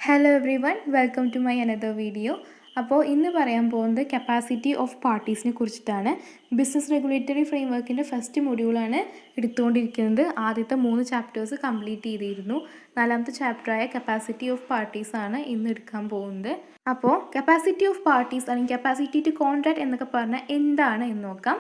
Hello everyone welcome to my another video. അപ്പോൾ ഇന്ന് പറയാൻ പോകുന്നത് കപ്പാസിറ്റി ഓഫ് പാർട്ടീസിനെ കുറിച്ചിട്ടാണ്. ബിസിനസ് റെഗുലേറ്ററി ഫ്രെയിംവർക്കിൻ്റെ ഫസ്റ്റ് മൊഡ്യൂളാണ് എടുത്തുകൊണ്ടിരിക്കുന്നത്. ആദ്യത്തെ 3 ചാപ്റ്റേഴ്സ് കംപ്ലീറ്റ് ചെയ്തിരുന്നു. 4ാമത്തെ ചാപ്റ്ററായ കപ്പാസിറ്റി ഓഫ് പാർട്ടീസ് ആണ് ഇന്ന് എടുക്കാൻ പോകുന്നത്. അപ്പോൾ കപ്പാസിറ്റി ഓഫ് പാർട്ടീസ് അല്ലെങ്കിൽ കപ്പാസിറ്റി ടു കോൺട്രാക്ട് എന്നൊക്കെ പറഞ്ഞാൽ എന്താണ് എന്ന് നോക്കാം.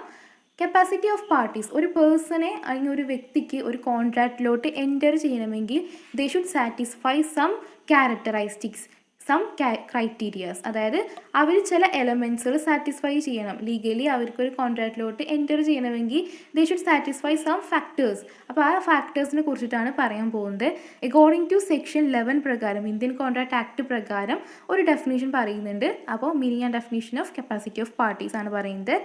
കപ്പാസിറ്റി ഓഫ് പാർട്ടീസ് ഒരു പേഴ്സണെ അല്ലെങ്കിൽ ഒരു വ്യക്തിക്ക് ഒരു കോൺട്രാക്റ്റിലോട്ട് എൻറ്റർ ചെയ്യണമെങ്കിൽ they should satisfy some characteristics, some criterias. അതായത് അവർ ചില എലമെൻറ്റ്സുകൾ സാറ്റിസ്ഫൈ ചെയ്യണം. ലീഗലി അവർക്കൊരു കോൺട്രാക്റ്റിലോട്ട് എൻറ്റർ ചെയ്യണമെങ്കിൽ they should satisfy some factors. അപ്പോൾ ആ ഫാക്ടേഴ്സിനെ കുറിച്ചിട്ടാണ് പറയാൻ പോകുന്നത്. അക്കോർഡിംഗ് ടു സെക്ഷൻ 11 പ്രകാരം, ഇന്ത്യൻ കോൺട്രാക്ട് ആക്ട് പ്രകാരം ഒരു ഡെഫിനേഷൻ പറയുന്നുണ്ട്. അപ്പോൾ meaning and definition of capacity of parties ആണ് പറയുന്നത്.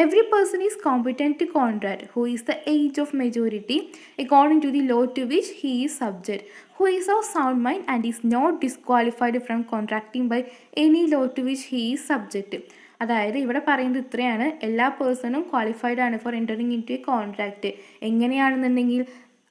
Every person is competent to contract who is the age of majority according to the law to which he is subject, who is of sound mind and is not disqualified from contracting by any law to which he is subject. അതായത് ഇവിടെ പറയുന്നത് ഇത്രയാണ്: എല്ലാ പേഴ്സണും qualified ആണ് for entering into a contract. എങ്ങനെയാണെന്നുണ്ടെങ്കിൽ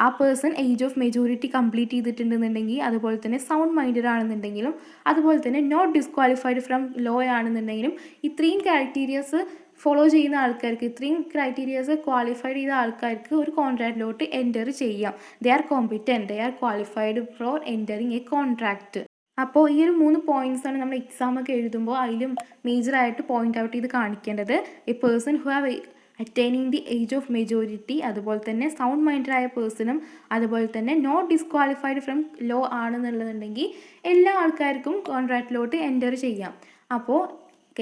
ആ person age of majority complete ചെയ്തിട്ടുണ്ടെന്നുണ്ടെങ്കിൽ, അതുപോലെ തന്നെ സൗണ്ട് മൈൻഡഡ് ആണെന്നുണ്ടെങ്കിലും, അതുപോലെ തന്നെ നോട്ട് ഡിസ്ക്വാളിഫൈഡ് ഫ്രം ലോ ആണെന്നുണ്ടെങ്കിലും, ഇത്രയും ക്രൈറ്റീരിയസ് ഫോളോ ചെയ്യുന്ന ആൾക്കാർക്ക്, ഇത്രയും ക്രൈറ്റീരിയസ് ക്വാളിഫൈഡ് ചെയ്ത ആൾക്കാർക്ക് ഒരു കോൺട്രാക്റ്റിലോട്ട് എൻറ്റർ ചെയ്യാം. They are competent, they are qualified four entering A contract. അപ്പോൾ ഈ ഒരു 3 പോയിൻറ്റ്സാണ് നമ്മൾ എക്സാമൊക്കെ എഴുതുമ്പോൾ അതിലും മേജറായിട്ട് പോയിൻ്റ് ഔട്ട് ചെയ്ത് കാണിക്കേണ്ടത്. A person who have attaining the age of majority, അതുപോലെ തന്നെ സൗണ്ട് മൈൻഡഡ് ആയ പേഴ്സണും, അതുപോലെ തന്നെ നോട്ട് ഡിസ്ക്വാളിഫൈഡ് ഫ്രം ലോ ആണെന്നുള്ളതുണ്ടെങ്കിൽ എല്ലാ ആൾക്കാർക്കും കോൺട്രാക്റ്റിലോട്ട് എൻറ്റർ ചെയ്യാം. അപ്പോൾ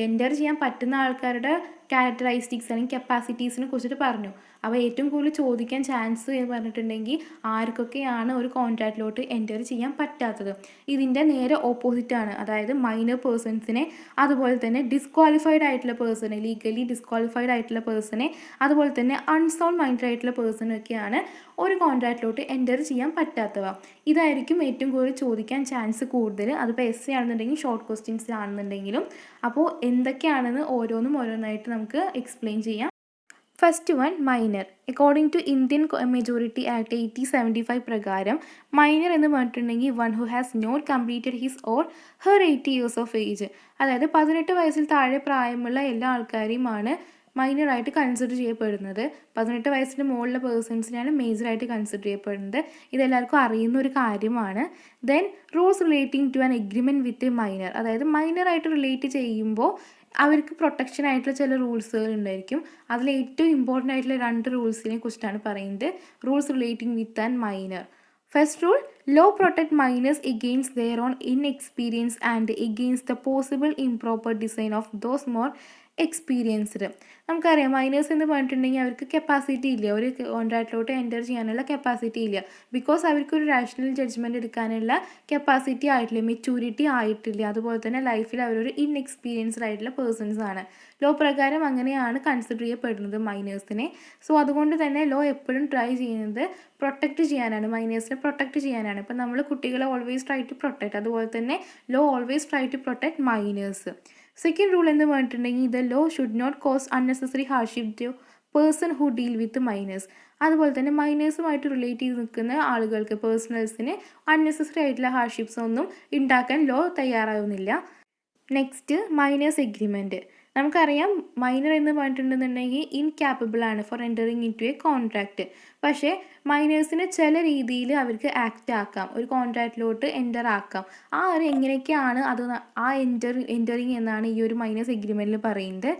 എൻറ്റർ ചെയ്യാൻ പറ്റുന്ന ആൾക്കാരുടെ ക്യാരക്ടറിസ്റ്റിക്സ് അല്ലെങ്കിൽ കപ്പാസിറ്റീസിനെ കുറിച്ചിട്ട് പറഞ്ഞു. അപ്പോൾ ഏറ്റവും കൂടുതൽ ചോദിക്കാൻ ചാൻസ് എന്ന് പറഞ്ഞിട്ടുണ്ടെങ്കിൽ ആർക്കൊക്കെയാണ് ഒരു കോൺട്രാക്റ്റിലോട്ട് എൻറ്റർ ചെയ്യാൻ പറ്റാത്തത്. ഇതിൻ്റെ നേരെ ഓപ്പോസിറ്റാണ്. അതായത് മൈനർ പേഴ്സൺസിനെ, അതുപോലെ തന്നെ ഡിസ്ക്വാളിഫൈഡ് ആയിട്ടുള്ള പേഴ്സണെ, ലീഗലി ഡിസ്ക്വാളിഫൈഡ് ആയിട്ടുള്ള പേഴ്സണെ, അതുപോലെ തന്നെ അൺസൗണ്ട് മൈൻഡഡ് ആയിട്ടുള്ള പേഴ്സണൊക്കെയാണ് ഒരു കോൺട്രാക്റ്റിലോട്ട് എൻറ്റർ ചെയ്യാൻ പറ്റാത്തവ. ഇതായിരിക്കും ഏറ്റവും കൂടുതൽ ചോദിക്കാൻ ചാൻസ് കൂടുതൽ. അതിപ്പോൾ എസ് ആണെന്നുണ്ടെങ്കിൽ, ഷോർട്ട് ക്വസ്റ്റ്യൻസ് ആണെന്നുണ്ടെങ്കിലും. അപ്പോൾ എന്തൊക്കെയാണെന്ന് ഓരോന്നായിട്ട് നമുക്ക് എക്സ്പ്ലെയിൻ ചെയ്യാം. First one, minor. According to Indian majority act 1875 പ്രകാരം മൈനർ എന്ന് പറഞ്ഞിട്ടുണ്ടെങ്കിൽ one who has not completed his or her 80 years of age. അതായത് 18 വയസ്സിൽ താഴെ പ്രായമുള്ള എല്ലാ ആൾക്കാരെയുമാണ് മൈനറായിട്ട് കൺസിഡർ ചെയ്യപ്പെടുന്നത്. 18 വയസ്സിന് മുകളിലുള്ള പേഴ്സൺസിനാണ് മേജറായിട്ട് കൺസിഡർ ചെയ്യപ്പെടുന്നത്. ഇതെല്ലാവർക്കും അറിയുന്ന ഒരു കാര്യമാണ്. Then rules relating to an agreement with a minor. അതായത് മൈനറായിട്ട് റിലേറ്റ് ചെയ്യുമ്പോൾ അവർക്ക് പ്രൊട്ടക്ഷൻ ആയിട്ടുള്ള ചില റൂൾസുകൾ ഉണ്ടായിരിക്കും. അതിൽ ഏറ്റവും ഇമ്പോർട്ടൻ്റ് ആയിട്ടുള്ള 2 റൂൾസിനെ കുറിച്ചിട്ടാണ് പറയുന്നത്. Rules relating with an minor. First rule, law protect minors against their own inexperience and against the possible improper design of those more experienced. നമുക്കറിയാം മൈനേഴ്സ് എന്ന് പറഞ്ഞിട്ടുണ്ടെങ്കിൽ അവർക്ക് കപ്പാസിറ്റി ഇല്ല, ഒരു കോൺട്രാക്റ്റിലോട്ട് എൻറ്റർ ചെയ്യാനുള്ള കപ്പാസിറ്റി ഇല്ല. ബിക്കോസ് അവർക്കൊരു റാഷണൽ ജഡ്ജ്മെൻറ്റ് എടുക്കാനുള്ള കപ്പാസിറ്റി ആയിട്ടില്ല, മെച്യൂരിറ്റി ആയിട്ടില്ല. അതുപോലെ തന്നെ ലൈഫിൽ അവരൊരു ഇൻഎക്സ്പീരിയൻസ്ഡ് ആയിട്ടുള്ള പേഴ്സൺസ് ആണ്. ലോ പ്രകാരം അങ്ങനെയാണ് കൺസിഡർ ചെയ്യപ്പെടുന്നത് മൈനേഴ്സിനെ. സോ അതുകൊണ്ട് തന്നെ ലോ എപ്പോഴും ട്രൈ ചെയ്യുന്നത് പ്രൊട്ടക്റ്റ് ചെയ്യാനാണ്, മൈനേഴ്സിനെ പ്രൊട്ടക്റ്റ് ചെയ്യാനാണ്. ഇപ്പം നമ്മൾ കുട്ടികളെ ഓൾവേസ് ട്രൈ ടു പ്രൊട്ടക്റ്റ്, അതുപോലെ തന്നെ law always try to protect minors. Second rule എന്ന് പറഞ്ഞിട്ടുണ്ടെങ്കിൽ the law should not cause unnecessary hardship to person who deal with minors. അതുപോലെ തന്നെ മൈനേഴ്സുമായിട്ട് റിലേറ്റ് ചെയ്ത് നിൽക്കുന്ന ആളുകൾക്ക്, പേഴ്സണൽസിന് അൺനെസസറി ആയിട്ടുള്ള ഹാർഡ്ഷിപ്സ് ഒന്നും ഉണ്ടാക്കാൻ ലോ തയ്യാറാവുന്നില്ല. Next, minors agreement. നമുക്കറിയാം മൈനർ എന്ന് പറഞ്ഞിട്ടുണ്ടെന്നുണ്ടെങ്കിൽ ഇൻകാപ്പബിൾ ആണ് for entering into a contract. പക്ഷേ മൈനേഴ്സിനെ ചില രീതിയിൽ അവർക്ക് ആക്റ്റ് ആക്കാം, ഒരു കോൺട്രാക്റ്റിലോട്ട് എൻറ്റർ ആക്കാം. ആ ഒരു എങ്ങനെയൊക്കെയാണ് അത് ആ എൻറ്ററിങ് എന്നാണ് ഈ ഒരു മൈനേഴ്സ് എഗ്രിമെൻറ്റിൽ പറയുന്നത്.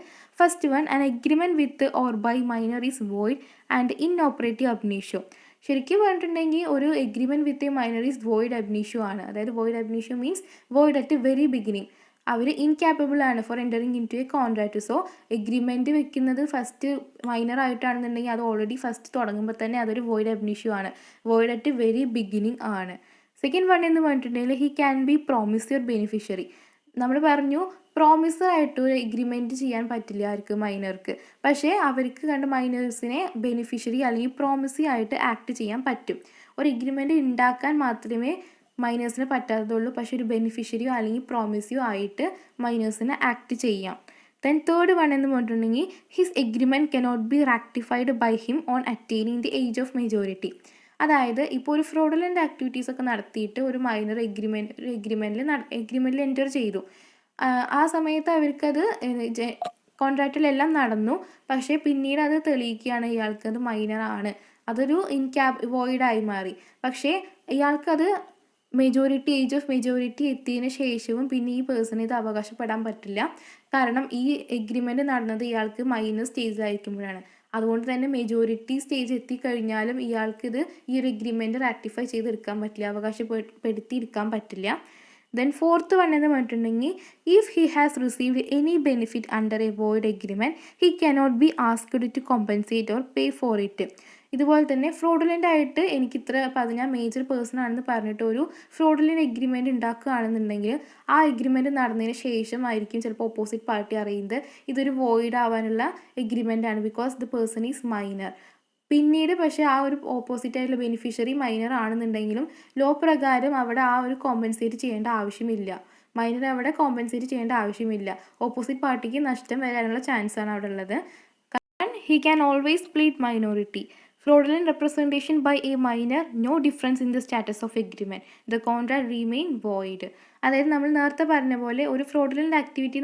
First one, an agreement with or by minor is void and inoperative ab initio. ശരിക്കും പറഞ്ഞിട്ടുണ്ടെങ്കിൽ ഒരു agreement with a minor is void ab initio ആണ്. അതായത് void ab initio means void at very beginning. അവർ incapable ആണ് for entering into a contract. So agreement വെക്കുന്നത് first minor ആയിട്ടാണെന്നുണ്ടെങ്കിൽ അത് ഓൾറെഡി ഫസ്റ്റ് തുടങ്ങുമ്പോൾ തന്നെ അതൊരു വോയിഡ് അബ് ഇനിഷ്യോ ആണ്, വോയിഡ് അറ്റ് വെരി ബിഗിനിങ് ആണ്. സെക്കൻഡ് വൺ എന്ന് പറഞ്ഞിട്ടുണ്ടെങ്കിൽ he can B promised beneficiary. നമ്മൾ പറഞ്ഞു പ്രോമിസറായിട്ട് ഒരു എഗ്രിമെൻറ്റ് ചെയ്യാൻ പറ്റില്ല ആർക്ക്, മൈനർക്ക്. പക്ഷേ അവർക്ക് കണ്ട് മൈനേഴ്സിനെ ബെനിഫിഷ്യറി അല്ലെങ്കിൽ പ്രോമിസി ആയിട്ട് ആക്ട് ചെയ്യാൻ പറ്റും. ഒരു എഗ്രിമെൻറ്റ് ഉണ്ടാക്കാൻ മാത്രമേ മൈനേഴ്സിന് പറ്റാത്തതുള്ളൂ, പക്ഷേ ഒരു ബെനിഫിഷ്യറിയോ അല്ലെങ്കിൽ പ്രോമിസിയോ ആയിട്ട് മൈനേഴ്സിന് ആക്ട് ചെയ്യാം. ദെൻ തേർഡ് വൺ എന്ന് പറഞ്ഞിട്ടുണ്ടെങ്കിൽ his agreement cannot be ratified by him on attaining the age of majority. അതായത് ഇപ്പോൾ ഒരു ഫ്രോഡുലൻ്റ് ആക്ടിവിറ്റീസൊക്കെ നടത്തിയിട്ട് ഒരു മൈനർ എഗ്രിമെൻറ്റിൽ എൻ്റർ ചെയ്തു. ആ സമയത്ത് അവർക്കത് കോൺട്രാക്റ്റിലെല്ലാം നടന്നു. പക്ഷേ പിന്നീട് അത് തെളിയിക്കുകയാണ് ഇയാൾക്കത് മൈനറാണ്, അതൊരു വോയിഡായി മാറി. പക്ഷേ ഇയാൾക്കത് ഏജ് ഓഫ് മെജോറിറ്റി എത്തിയതിന് ശേഷവും പിന്നെ ഈ പേഴ്സണ് ഇത് അവകാശപ്പെടാൻ പറ്റില്ല. കാരണം ഈ എഗ്രിമെൻറ്റ് നടന്നത് ഇയാൾക്ക് മൈനർ സ്റ്റേജിലായിരിക്കുമ്പോഴാണ്. അതുകൊണ്ട് തന്നെ മെജോറിറ്റി സ്റ്റേജ് എത്തിക്കഴിഞ്ഞാലും ഇയാൾക്കിത് ഈ ഒരു എഗ്രിമെൻറ്റ് റാറ്റിഫൈ ചെയ്തെടുക്കാൻ പറ്റില്ല, അവകാശപ്പെടുത്തിയെടുക്കാൻ പറ്റില്ല. ദെൻ ഫോർത്ത് വൺ എന്ന് പറഞ്ഞിട്ടുണ്ടെങ്കിൽ, if he has received any benefit under a void agreement he cannot be asked to compensate or pay for it. ഇതുപോലെ തന്നെ ഫ്രോഡുലൻ്റ് ആയിട്ട് ഞാൻ മേജർ പേഴ്സൺ ആണെന്ന് പറഞ്ഞിട്ട് ഒരു ഫ്രോഡുലൻ്റ് എഗ്രിമെൻറ്റ് ഉണ്ടാക്കുകയാണെന്നുണ്ടെങ്കിൽ ആ എഗ്രിമെൻറ്റ് നടന്നതിന് ശേഷം ആയിരിക്കും ചിലപ്പോൾ ഓപ്പോസിറ്റ് പാർട്ടി അറിയുന്നത് ഇതൊരു വോയിഡ് ആവാനുള്ള എഗ്രിമെൻ്റ് ആണ്, because the person is minor. പിന്നീട് പക്ഷേ ആ ഒരു ഓപ്പോസിറ്റ് ആയിട്ടുള്ള ബെനിഫിഷ്യറി മൈനർ ആണെന്നുണ്ടെങ്കിലും ലോ പ്രകാരം അവിടെ ആ ഒരു കോമ്പൻസേറ്റ് ചെയ്യേണ്ട ആവശ്യമില്ല. മൈനർ അവിടെ കോമ്പൻസേറ്റ് ചെയ്യേണ്ട ആവശ്യമില്ല. ഓപ്പോസിറ്റ് പാർട്ടിക്ക് നഷ്ടം വരാനുള്ള ചാൻസാണ് അവിടെ ഉള്ളത്. കാരണം he can always plead minority. Fraudulent representation by a minor, no difference in the status of agreement. The contract remain void. അതായത് നമ്മൾ നേരത്തെ പറഞ്ഞ പോലെ ഒരു ഫ്രോഡുലൻ്റ് ആക്ടിവിറ്റി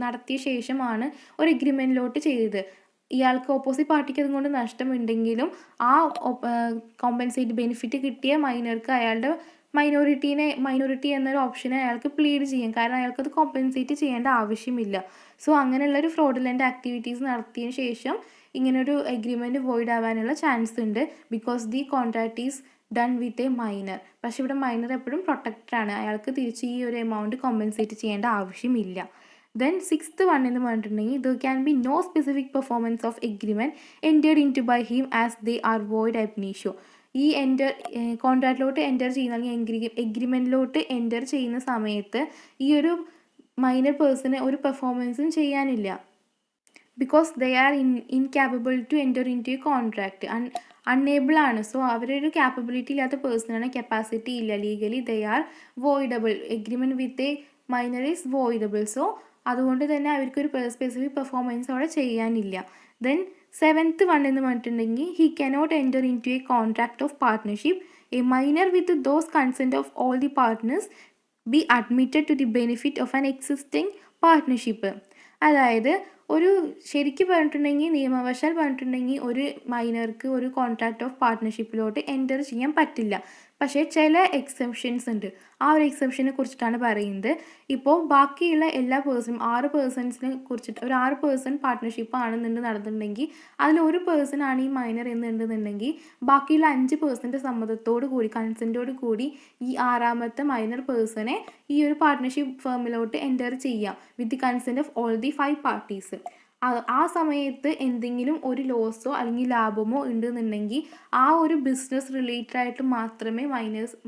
നടത്തിയ ശേഷമാണ് ഒരു എഗ്രിമെൻറ്റിലോട്ട് ചെയ്തത്. ഇയാൾക്ക് ഓപ്പോസിറ്റ് പാർട്ടിക്ക് അതുകൊണ്ട് നഷ്ടമുണ്ടെങ്കിലും ആ കോമ്പൻസേറ്റ് ബെനിഫിറ്റ് കിട്ടിയ മൈനർക്ക് അയാളുടെ മൈനോറിറ്റി എന്നൊരു ഓപ്ഷനെ അയാൾക്ക് പ്ലീഡ് ചെയ്യാം. കാരണം അയാൾക്കത് കോമ്പൻസേറ്റ് ചെയ്യേണ്ട ആവശ്യമില്ല. സോ അങ്ങനെയുള്ളൊരു ഫ്രോഡുലൻ്റ് ആക്ടിവിറ്റീസ് നടത്തിയതിന് ശേഷം ഇങ്ങനൊരു എഗ്രിമെൻറ്റ് വോയിഡ് ആവാനുള്ള ചാൻസ് ഉണ്ട്, because the contract is done with a minor. പക്ഷേ ഇവിടെ മൈനർ എപ്പോഴും പ്രൊട്ടക്റ്റഡ് ആണ്, അയാൾക്ക് തിരിച്ച് ഈ ഒരു എമൗണ്ട് കോമ്പൻസേറ്റ് ചെയ്യേണ്ട ആവശ്യമില്ല. ദെൻ സിക്സ്ത് വൺ എന്ന് പറഞ്ഞിട്ടുണ്ടെങ്കിൽ, there can be no specific performance of agreement entered into by him as they are void ab initio. ഈ കോൺട്രാക്റ്റിലോട്ട് എൻ്റർ ചെയ്യുന്ന അല്ലെങ്കിൽ എഗ്രിമെൻറ്റിലോട്ട് എൻ്റർ ചെയ്യുന്ന സമയത്ത് ഈ ഒരു മൈനർ പേഴ്സണ് ഒരു പെർഫോമൻസും ചെയ്യാനില്ല, because they are incapable to enter into a contract, unable ആണ്. സോ അവരൊരു ക്യാപ്പബിലിറ്റി ഇല്ലാത്ത പേഴ്സണാണ്, കപ്പാസിറ്റി ഇല്ല, legally they are voidable. Agreement with a minor is voidable. So അതുകൊണ്ട് തന്നെ അവർക്കൊരു സ്പെസിഫിക് പെർഫോമൻസ് അവിടെ ചെയ്യാനില്ല. ദെൻ സെവൻത്ത് വൺ എന്ന് പറഞ്ഞിട്ടുണ്ടെങ്കിൽ, he cannot enter into a contract of partnership a minor with those consent of all the partners be admitted to the benefit of an existing partnership. അതായത് ശരിക്കും പറഞ്ഞിട്ടുണ്ടെങ്കിൽ, നിയമവശാൽ പറഞ്ഞിട്ടുണ്ടെങ്കിൽ ഒരു മൈനർക്ക് ഒരു കോൺട്രാക്ട് ഓഫ് പാർട്ട്ണർഷിപ്പിലോട്ട് എൻ്റർ ചെയ്യാൻ പറ്റില്ല. പക്ഷേ ചില എക്സെപ്ഷൻസ് ഉണ്ട്. ആ ഒരു എക്സെപ്ഷനെ കുറിച്ചിട്ടാണ് പറയുന്നത്. ഇപ്പോൾ ബാക്കിയുള്ള എല്ലാ പേഴ്സണും 6 പേഴ്സൺസിനെ കുറിച്ചിട്ട് ഒരു 6 പേഴ്സൺ പാർട്ട്ണർഷിപ്പ് ആണെന്നുണ്ട് നടന്നിട്ടുണ്ടെങ്കിൽ അതിലൊരു പേഴ്സൺ ആണ് ഈ മൈനർ എന്നുണ്ടെന്നുണ്ടെങ്കിൽ ബാക്കിയുള്ള 5 പേഴ്സൻ്റെ സമ്മതത്തോടു കൂടി, കൺസെൻറ്റോട് കൂടി ഈ 6ാമത്തെ മൈനർ പേഴ്സണെ ഈ ഒരു പാർട്ട്ണർഷിപ്പ് ഫേമിലോട്ട് എൻ്റർ ചെയ്യാം with the consent of all the 5 parties. ആ സമയത്ത് എന്തെങ്കിലും ഒരു ലോസോ അല്ലെങ്കിൽ ലാഭമോ ഉണ്ടെന്നുണ്ടെങ്കിൽ ആ ഒരു ബിസിനസ് റിലേറ്റഡ് ആയിട്ട് മാത്രമേ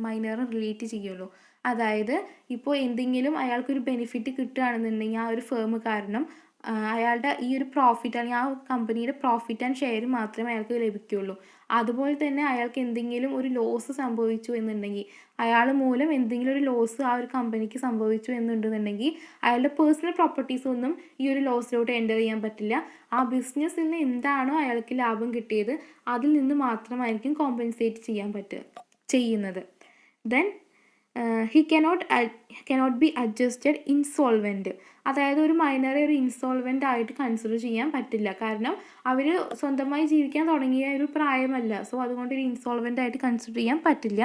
മൈനർ റിലേറ്റ് ചെയ്യുള്ളൂ. അതായത് ഇപ്പോൾ എന്തെങ്കിലും അയാൾക്കൊരു ബെനിഫിറ്റ് കിട്ടുകയാണെന്നുണ്ടെങ്കിൽ ആ ഒരു ഫേം കാരണം അയാളുടെ ഈ ഒരു പ്രോഫിറ്റ് അല്ലെങ്കിൽ ആ കമ്പനിയുടെ പ്രോഫിറ്റ് ആൻഡ് ഷെയർ മാത്രമേ അയാൾക്ക് ലഭിക്കുകയുള്ളൂ. അതുപോലെ തന്നെ അയാൾക്ക് എന്തെങ്കിലും ഒരു ലോസ് സംഭവിച്ചു എന്നുണ്ടെങ്കിൽ, അയാൾ മൂലം എന്തെങ്കിലും ഒരു ലോസ് ആ ഒരു കമ്പനിക്ക് സംഭവിച്ചു എന്നുണ്ടെന്നുണ്ടെങ്കിൽ അയാളുടെ പേഴ്സണൽ പ്രോപ്പർട്ടീസ് ഒന്നും ഈ ഒരു ലോസിലോട്ട് എൻ്റർ ചെയ്യാൻ പറ്റില്ല. ആ ബിസിനസ്സിൽ നിന്ന് എന്താണോ അയാൾക്ക് ലാഭം കിട്ടിയത് അതിൽ നിന്ന് മാത്രമായിരിക്കും കോമ്പൻസേറ്റ് ചെയ്യുന്നത്. Then he cannot B adjusted insolvent. അതായത് ഒരു മൈനറെ ഒരു ഇൻസോൾവെൻ്റ് ആയിട്ട് കൺസിഡർ ചെയ്യാൻ പറ്റില്ല. കാരണം അവർ സ്വന്തമായി ജീവിക്കാൻ തുടങ്ങിയ ഒരു പ്രായമല്ല. സോ അതുകൊണ്ട് ഒരു ഇൻസോൾവെൻ്റ് ആയിട്ട് കൺസിഡർ ചെയ്യാൻ പറ്റില്ല.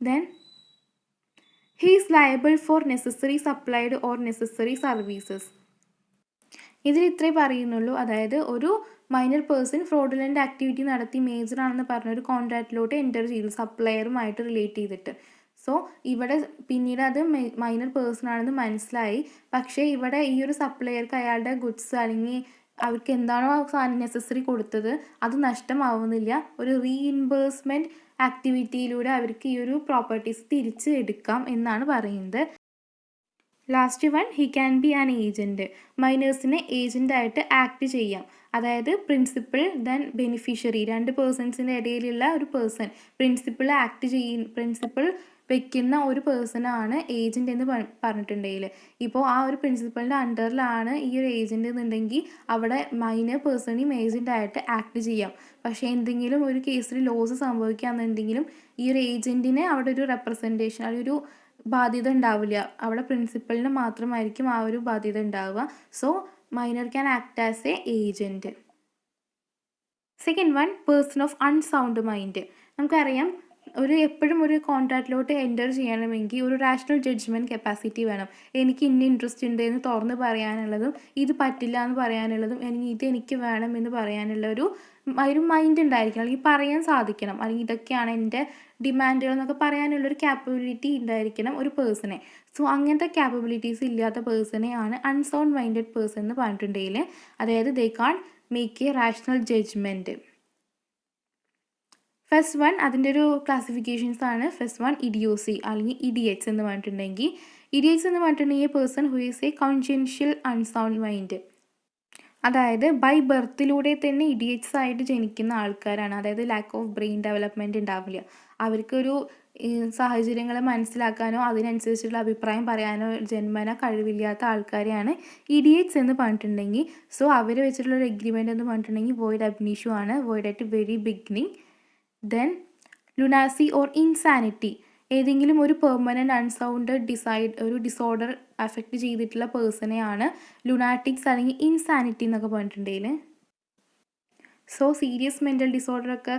Then he is liable four necessary supplied or necessary services. ഇതിൽ ഇത്രേ പറയുന്നുള്ളൂ. അതായത് ഒരു മൈനർ പേഴ്സൺ ഫ്രോഡുലൻ്റ് ആക്ടിവിറ്റി നടത്തി മേജർ ആണെന്ന് പറഞ്ഞൊരു കോൺട്രാക്റ്റിലോട്ട് എൻ്റർ ചെയ്തു സപ്ലയറുമായിട്ട് റിലേറ്റ് ചെയ്തിട്ട്. സോ ഇവിടെ പിന്നീട് അത് മൈനർ പേഴ്സൺ ആണെന്ന് മനസ്സിലായി. പക്ഷേ ഇവിടെ ഈ ഒരു സപ്ലയർക്ക് അയാളുടെ ഗുഡ്സ് അല്ലെങ്കിൽ അവർക്ക് എന്താണോ നെസസറി കൊടുത്തത് അത് നഷ്ടമാവുന്നില്ല. ഒരു റീഇംബേഴ്സ്മെൻറ്റ് ആക്ടിവിറ്റിയിലൂടെ അവർക്ക് ഈ ഒരു പ്രോപ്പർട്ടീസ് തിരിച്ച് എടുക്കാം എന്നാണ് പറയുന്നത്. Last one, he can be an agent. മൈനേഴ്സിനെ ഏജൻ്റായിട്ട് ആക്ട് ചെയ്യാം. അതായത് പ്രിൻസിപ്പിൾ ദെൻ ബെനിഫിഷ്യറി, 2 പേഴ്സൺസിൻ്റെ ഇടയിലുള്ള ഒരു പേഴ്സൺ പ്രിൻസിപ്പിൾ വെക്കുന്ന ഒരു പേഴ്സണാണ് ഏജൻറ്റ് എന്ന് പറഞ്ഞിട്ടുണ്ടെങ്കിൽ, ഇപ്പോൾ ആ ഒരു പ്രിൻസിപ്പളിൻ്റെ അണ്ടറിലാണ് ഈ ഒരു ഏജൻറ്റ് എന്നുണ്ടെങ്കിൽ അവിടെ മൈനർ പേഴ്സണെയും ഏജൻറ്റായിട്ട് ആക്ട് ചെയ്യാം. പക്ഷേ എന്തെങ്കിലും ഒരു കേസിൽ ലോസ് സംഭവിക്കുകയാണെന്നുണ്ടെങ്കിലും ഈ ഒരു ഏജൻറ്റിന് അവിടെ ഒരു റെപ്രസെൻറ്റേഷൻ, അല്ലെങ്കിൽ ഒരു ബാധ്യത ഉണ്ടാവില്ല. അവിടെ പ്രിൻസിപ്പളിന് മാത്രമായിരിക്കും ആ ഒരു ബാധ്യത ഉണ്ടാവുക. So minor can act as A agent. Second one, person of unsound mind. നമുക്കറിയാം എപ്പോഴും ഒരു കോൺട്രാക്റ്റിലോട്ട് എൻ്റർ ചെയ്യണമെങ്കിൽ ഒരു റാഷണൽ ജഡ്ജ്മെൻറ്റ് കപ്പാസിറ്റി വേണം. എനിക്ക് ഇന്ന ഇൻട്രസ്റ്റ് ഉണ്ട് എന്ന് തുറന്ന് പറയാനുള്ളതും ഇത് പറ്റില്ല എന്ന് പറയാനുള്ളതും അല്ലെങ്കിൽ ഇത് എനിക്ക് വേണം എന്ന് പറയാനുള്ള ഒരു മൈൻഡ് ഉണ്ടായിരിക്കണം, അല്ലെങ്കിൽ പറയാൻ സാധിക്കണം, അല്ലെങ്കിൽ ഇതൊക്കെയാണ് എൻ്റെ ഡിമാൻഡുകൾ എന്നൊക്കെ പറയാനുള്ളൊരു ക്യാപ്പബിലിറ്റി ഉണ്ടായിരിക്കണം ഒരു പേഴ്സണെ. സോ അങ്ങനത്തെ ക്യാപ്പബിലിറ്റീസ് ഇല്ലാത്ത പേഴ്സണെ ആണ് അൺസൗണ്ട് മൈൻഡഡ് പേഴ്സൺ എന്ന് പറഞ്ഞിട്ടുണ്ടെങ്കിൽ, അതായത് they can make a rational judgement. First one അതിൻ്റെ ഒരു ക്ലാസിഫിക്കേഷൻസ് ആണ്. ഫസ്റ്റ് വൺ ഇഡിയോസി അല്ലെങ്കിൽ ഇഡിയറ്റ്സ് എന്ന് പറഞ്ഞിട്ടുണ്ടെങ്കിൽ, ഇഡിയറ്റ്സ് എന്ന് പറഞ്ഞിട്ടുണ്ടെങ്കിൽ person who is a congenital unsound mind. അതായത് ബൈ ബർത്തിലൂടെ തന്നെ ഇഡിയറ്റ്സ് ആയിട്ട് ജനിക്കുന്ന ആൾക്കാരാണ്. അതായത് ലാക്ക് ഓഫ് ബ്രെയിൻ ഡെവലപ്മെൻറ്റ് ഉണ്ടാവില്ല. അവർക്കൊരു സാഹചര്യങ്ങളെ മനസ്സിലാക്കാനോ അതിനനുസരിച്ചുള്ള അഭിപ്രായം പറയാനോ ജന്മന കഴിവില്ലാത്ത ആൾക്കാരെയാണ് ഇഡിയറ്റ്സ് എന്ന് പറഞ്ഞിട്ടുണ്ടെങ്കിൽ. സോ അവർ വെച്ചിട്ടുള്ളൊരു എഗ്രിമെൻ്റ് എന്ന് പറഞ്ഞിട്ടുണ്ടെങ്കിൽ വോയിഡ് അബ്നീഷ്യൂ ആണ്, void at very beginning. Then lunacy or insanity, ഏതെങ്കിലും ഒരു പെർമനൻറ്റ് അൺസൗണ്ട് ഒരു ഡിസോർഡർ അഫക്റ്റ് ചെയ്തിട്ടുള്ള പേഴ്സണെയാണ് ലുനാറ്റിക്സ് അല്ലെങ്കിൽ ഇൻസാനിറ്റി എന്നൊക്കെ പറഞ്ഞിട്ടുണ്ടെങ്കിൽ. സോ സീരിയസ് മെൻ്റൽ ഡിസോർഡറൊക്കെ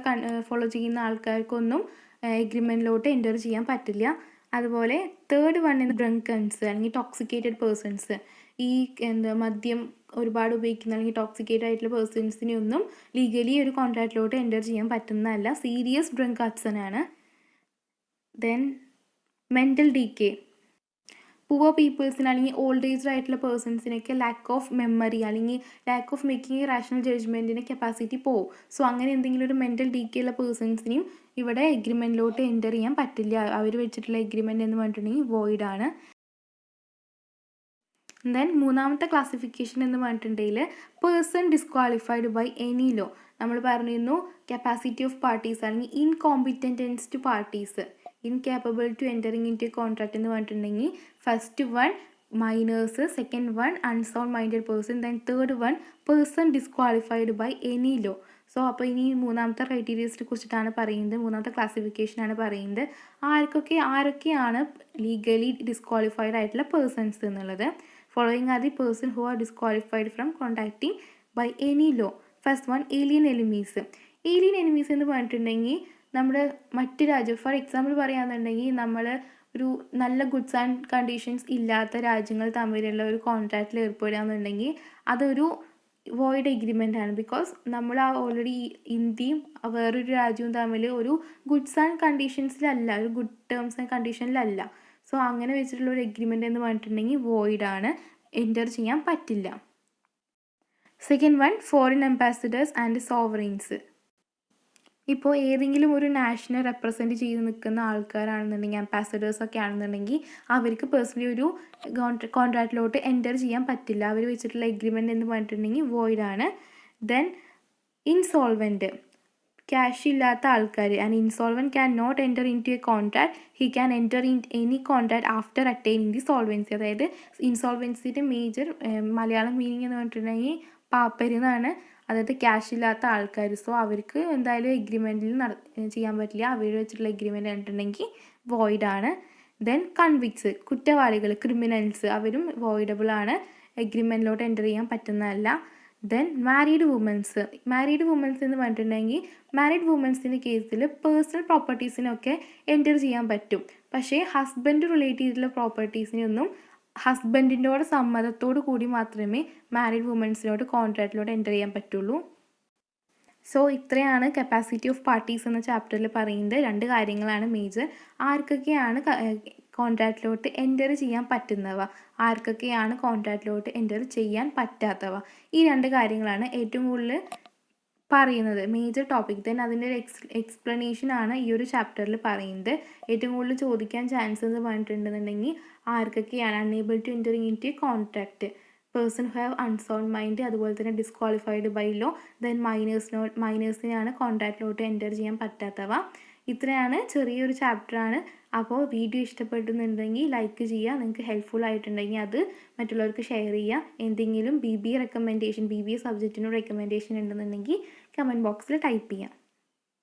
ഫോളോ ചെയ്യുന്ന ആൾക്കാർക്കൊന്നും എഗ്രിമെൻറ്റിലോട്ട് എൻ്റർ ചെയ്യാൻ പറ്റില്ല. അതുപോലെ തേർഡ് വൺ ഡ്രങ്കൺസ് അല്ലെങ്കിൽ ടോക്സിക്കേറ്റഡ് പേഴ്സൺസ്, ഈ മദ്യം ഒരുപാട് ഉപയോഗിക്കുന്ന അല്ലെങ്കിൽ ടോക്സിക്കേറ്റഡ് ആയിട്ടുള്ള പേഴ്സൺസിനെ ഒന്നും ലീഗലി ഒരു കോൺട്രാക്റ്റിലോട്ട് എൻ്റർ ചെയ്യാൻ പറ്റുന്നതല്ല. സീരിയസ് ഡ്രങ്കാർഡ്സിനാണ്. ദെൻ മെൻ്റൽ ഡീക്കേ, പുവർ പീപ്പിൾസിന് അല്ലെങ്കിൽ ഓൾഡ് ഏജ്ഡ് ആയിട്ടുള്ള പേഴ്സൺസിനൊക്കെ ലാക്ക് ഓഫ് മെമ്മറി അല്ലെങ്കിൽ ലാക്ക് ഓഫ് മേക്കിംഗ് റാഷണൽ ജഡ്ജ്മെൻറ്റിൻ്റെ കപ്പാസിറ്റി പോവും. സോ അങ്ങനെ എന്തെങ്കിലും ഒരു മെൻ്റൽ ഡീക്കേ ഉള്ള പേഴ്സൺസിനെയും ഇവിടെ എഗ്രിമെൻറ്റിലോട്ട് എൻ്റർ ചെയ്യാൻ പറ്റില്ല. അവർ വെച്ചിട്ടുള്ള എഗ്രിമെൻറ്റ് എന്ന് പറഞ്ഞിട്ടുണ്ടെങ്കിൽ വോയിഡ് ആണ്. ദെൻ മൂന്നാമത്തെ ക്ലാസിഫിക്കേഷൻ എന്ന് പറഞ്ഞിട്ടുണ്ടെങ്കിൽ person disqualified by any law. നമ്മൾ പറഞ്ഞിരുന്നു കപ്പാസിറ്റി ഓഫ് പാർട്ടീസ് അല്ലെങ്കിൽ incompetence to parties, incapable to entering into contract എന്ന് പറഞ്ഞിട്ടുണ്ടെങ്കിൽ first one minors, second one unsound minded person, then third one person disqualified by any law. So അപ്പോൾ ഇനി മൂന്നാമത്തെ ക്രൈറ്റീരിയസിനെ കുറിച്ചിട്ടാണ് പറയുന്നത്, മൂന്നാമത്തെ ക്ലാസിഫിക്കേഷനാണ് പറയുന്നത്. ആരൊക്കെയാണ് ലീഗലി ഡിസ്ക്വാളിഫൈഡ് ആയിട്ടുള്ള പേഴ്സൺസ് എന്നുള്ളത്. Following are the person who are disqualified from contacting by any law. First one, alien enemies. Alien enemies എന്ന് പറഞ്ഞിട്ടുണ്ടെങ്കിൽ നമ്മുടെ മറ്റ് രാജ്യം, ഫോർ എക്സാമ്പിൾ പറയുകയാണെന്നുണ്ടെങ്കിൽ നമ്മൾ ഒരു നല്ല ഗുഡ്സ് ആൻഡ് കണ്ടീഷൻസ് ഇല്ലാത്ത രാജ്യങ്ങൾ തമ്മിലുള്ള ഒരു കോൺട്രാക്റ്റിൽ ഏർപ്പെടുകയാണെന്നുണ്ടെങ്കിൽ അതൊരു വോയിഡ് എഗ്രിമെൻ്റ് ആണ്. ബിക്കോസ് നമ്മൾ ഓൾറെഡി ഇന്ത്യയും വേറൊരു രാജ്യവും തമ്മിൽ ഒരു ഗുഡ്സ് ആൻഡ് കണ്ടീഷൻസിലല്ല, ഒരു ഗുഡ് ടേംസ് ആൻഡ് കണ്ടീഷനിലല്ല. സോ അങ്ങനെ വെച്ചിട്ടുള്ള ഒരു എഗ്രിമെൻ്റ് എന്ന് പറഞ്ഞിട്ടുണ്ടെങ്കിൽ വോയിഡ് ആണ്, എൻ്റർ ചെയ്യാൻ പറ്റില്ല. Second one, foreign ambassadors and sovereigns. ഇപ്പോൾ ഏതെങ്കിലും ഒരു നാഷനെ റെപ്രസെൻറ്റ് ചെയ്ത് നിൽക്കുന്ന ആൾക്കാരാണെന്നുണ്ടെങ്കിൽ, അംബാസിഡേഴ്സൊക്കെ ആണെന്നുണ്ടെങ്കിൽ അവർക്ക് പേഴ്സണലി ഒരു കോൺട്രാക്റ്റിലോട്ട് എൻ്റർ ചെയ്യാൻ പറ്റില്ല. അവർ വെച്ചിട്ടുള്ള എഗ്രിമെൻ്റ് എന്ന് പറഞ്ഞിട്ടുണ്ടെങ്കിൽ വോയിഡ് ആണ്. ദെൻ ഇൻസോൾവെൻറ്റ്, ക്യാഷ് ഇല്ലാത്ത ആൾക്കാർ. And insolvent can not enter into a contract, he can enter in any contract after attaining the solvency. അതായത് ഇൻസോൾവെൻസിയുടെ മേജർ മലയാളം മീനിങ് എന്ന് പറഞ്ഞിട്ടുണ്ടെങ്കിൽ പാപ്പരെന്നാണ്, അതായത് ക്യാഷ് ഇല്ലാത്ത ആൾക്കാർ. സോ അവർക്ക് എന്തായാലും എഗ്രിമെൻറ്റിൽ ചെയ്യാൻ പറ്റില്ല. അവർ വെച്ചിട്ടുള്ള എഗ്രിമെൻ്റ് പറഞ്ഞിട്ടുണ്ടെങ്കിൽ വോയിഡ് ആണ്. ദെൻ കൺവിക്ട്സ്, കുറ്റവാളികൾ, ക്രിമിനൽസ്, അവരും വോയിഡബിൾ ആണ്, എഗ്രിമെൻറ്റിലോട്ട് എൻ്റർ ചെയ്യാൻ പറ്റുന്നതല്ല. ദെൻ മാരീഡ് വുമൻസ് എന്ന് പറഞ്ഞിട്ടുണ്ടെങ്കിൽ മാരീഡ് വുമൻസിൻ്റെ കേസിൽ പേഴ്സണൽ പ്രോപ്പർട്ടീസിനൊക്കെ എൻ്റർ ചെയ്യാൻ പറ്റും. പക്ഷേ ഹസ്ബൻഡ് റിലേറ്റ് ചെയ്തിട്ടുള്ള പ്രോപ്പർട്ടീസിനൊന്നും ഹസ്ബൻഡിൻ്റെയോട് സമ്മതത്തോടു കൂടി മാത്രമേ മാരീഡ് വുമൻസിനോട് കോൺട്രാക്റ്റിലോട്ട് എൻ്റർ ചെയ്യാൻ പറ്റുള്ളൂ. സോ ഇത്രയാണ് കപ്പാസിറ്റി ഓഫ് പാർട്ടീസ് എന്ന ചാപ്റ്ററിൽ പറയുന്നത്. രണ്ട് കാര്യങ്ങളാണ് മേജർ. ആർക്കൊക്കെയാണ് കോൺട്രാക്റ്റിലോട്ട് എൻ്റർ ചെയ്യാൻ പറ്റുന്നവ, ആർക്കൊക്കെയാണ് കോൺട്രാക്റ്റിലോട്ട് എൻ്റർ ചെയ്യാൻ പറ്റാത്തവ, ഈ രണ്ട് കാര്യങ്ങളാണ് ഏറ്റവും കൂടുതൽ പറയുന്നത്, മേജർ ടോപ്പിക്. ദെൻ അതിൻ്റെ ഒരു എക്സ്പ്ലനേഷനാണ് ഈ ഒരു ചാപ്റ്ററിൽ പറയുന്നത്. ഏറ്റവും കൂടുതൽ ചോദിക്കാൻ ചാൻസ് എന്ന് പറഞ്ഞിട്ടുണ്ടെന്നുണ്ടെങ്കിൽ ആർക്കൊക്കെയാണ് unable to enter into contract, person who have unsound mind, അതുപോലെ തന്നെ ഡിസ്ക്വാളിഫൈഡ് ബൈ ലോ, ദെൻ മൈനേഴ്സിനെയാണ് കോൺട്രാക്റ്റിലോട്ട് എൻ്റർ ചെയ്യാൻ പറ്റാത്തവ. ഇത്രയാണ്, ചെറിയൊരു ചാപ്റ്ററാണ്. അപ്പോൾ വീഡിയോ ഇഷ്ടപ്പെടുന്നുണ്ടെങ്കിൽ ലൈക്ക് ചെയ്യുക. നിങ്ങൾക്ക് ഹെൽപ്ഫുൾ ആയിട്ടുണ്ടെങ്കിൽ അത് മറ്റുള്ളവർക്ക് ഷെയർ ചെയ്യുക. എന്തെങ്കിലും BBA സബ്ജക്റ്റിനോട് റെക്കമെൻഡേഷൻ ഉണ്ടെന്നുണ്ടെങ്കിൽ കമൻറ്റ് ബോക്സിൽ ടൈപ്പ് ചെയ്യാം.